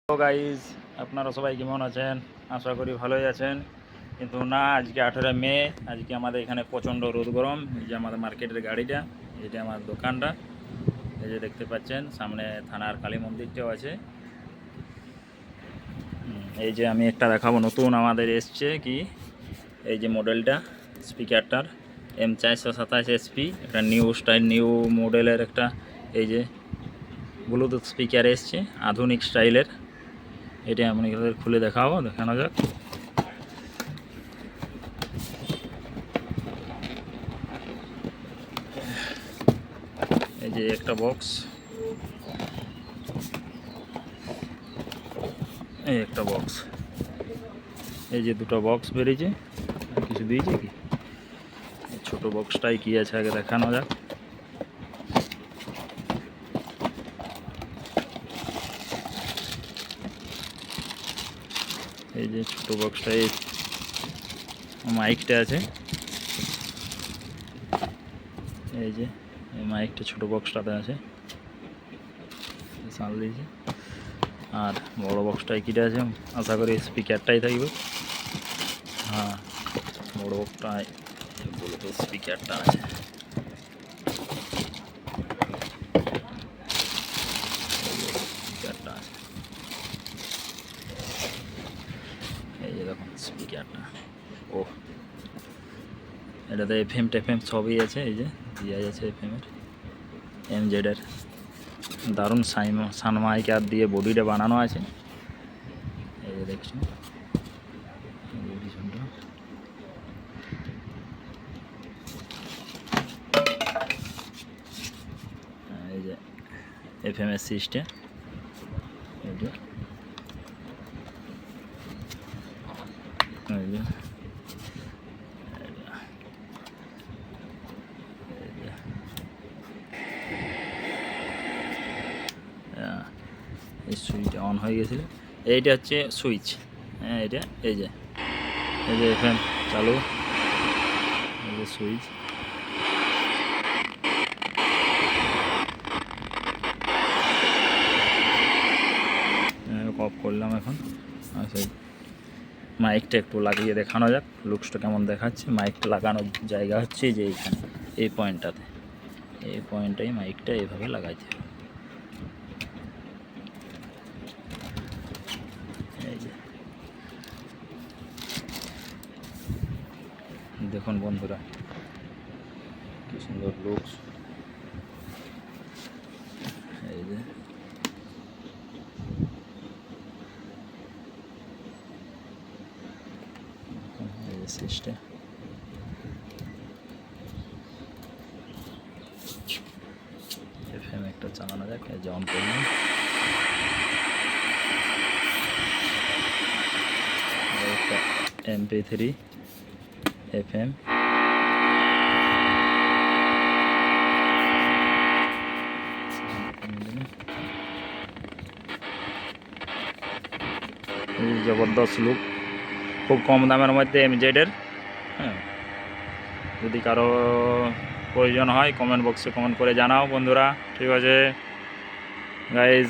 তো গাইজ, আপনারা সবাই কেমন আছেন? আশা করি ভালোই আছেন। কিন্তু না, আজকে 18 মে। আজকে আমাদের এখানে প্রচণ্ড রোদ গরম। এই যে আমাদের মার্কেটের গাড়িটা, এটা আমার দোকানটা, এই যে দেখতে পাচ্ছেন সামনে থানার কালী মন্দিরটাও আছে। এই যে আমি একটা দেখাবো, নতুন আমাদের এসছে কি, এই যে মডেলটা স্পিকারটার M427SP, একটা নিউ স্টাইল নিউ মডেলের একটা এই যে ব্লুটুথ স্পিকার এসছে আধুনিক স্টাইলের। এটা আমি খুলে দেখানো যাক। এই যে একটা বক্স, এই একটা বক্স, এই যে দুটো বক্স বেরিয়েছে। কিছু দিয়েছে কি, ছোট বক্সটাই কি আছে আগে দেখানো যাক। এই যে ছোট বক্সটাই মাইকটা আছে। এই যে এই মাইকটা ছোট বক্সটাতে আছে, সাল দিয়েছে। আর বড় বক্সটাই কিটা আছে, আশা করি স্পিকারটাই থাকবে। হ্যাঁ, বড় বক্সটাই বলতো স্পিকারটা আছে। স্পিকারটা আছে, এই যে দেখুন স্পিকারটা। ও, এটাতে FM টেফএম সবই আছে। এই যে দিয়া আছে FM-এর, MZ-এর দারুণ সানমাইকার দিয়ে বডিটা বানানো আছে। এই যে দেখছেন এই যে FM-এর সিস্টেম। এই যে এই সুইচটা অন হয়ে গেছিল। এইটা হচ্ছে সুইচ। হ্যাঁ, এটা এই যে FM চালু, এই যে সুইচ। অফ করলাম এখন। আচ্ছা, মাইকটা একটু লাগিয়ে দেখানো যাক, লুকসটা কেমন দেখাচ্ছে। মাইকটা লাগানোর জায়গা হচ্ছে যে এইখানে, এই পয়েন্টটাতে, এই পয়েন্টটাই মাইকটা এইভাবে লাগাইতে হবে। এই যে দেখুন বন্ধুরা, কি সুন্দর লুকস। এই যে সিস্টেম। FM একটা চালানো যাক, এই যে অন করলাম। একটা MP3 FM। জবরদস্ত লুক, খুব কম দামের মধ্যে MZ-এর। হ্যাঁ, যদি কারো প্রয়োজন হয় কমেন্ট বক্সে কমেন্ট করে জানাও বন্ধুরা। ঠিক আছে গাইজ।